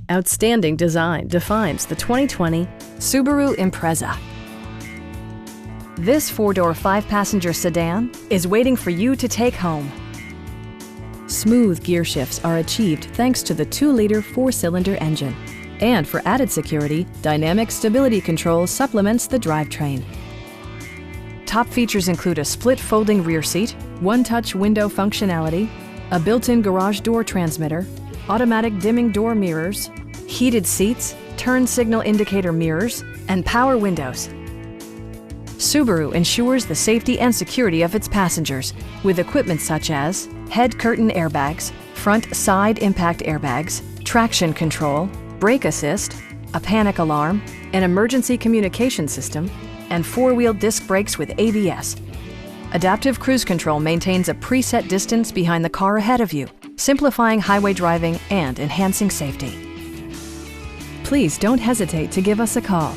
Outstanding design defines the 2020 Subaru Impreza. This four-door, five-passenger sedan is waiting for you to take home. Smooth gear shifts are achieved thanks to the 2-liter four-cylinder engine. And for added security, dynamic stability control supplements the drivetrain. Top features include a split folding rear seat, one-touch window functionality, a built-in garage door transmitter, automatic dimming door mirrors, heated seats, turn signal indicator mirrors, and power windows. Subaru ensures the safety and security of its passengers with equipment such as head curtain airbags, front side impact airbags, traction control, brake assist, a panic alarm, an emergency communication system, and four-wheel disc brakes with ABS. Adaptive Cruise Control maintains a preset distance behind the car ahead of you, simplifying highway driving and enhancing safety. Please don't hesitate to give us a call.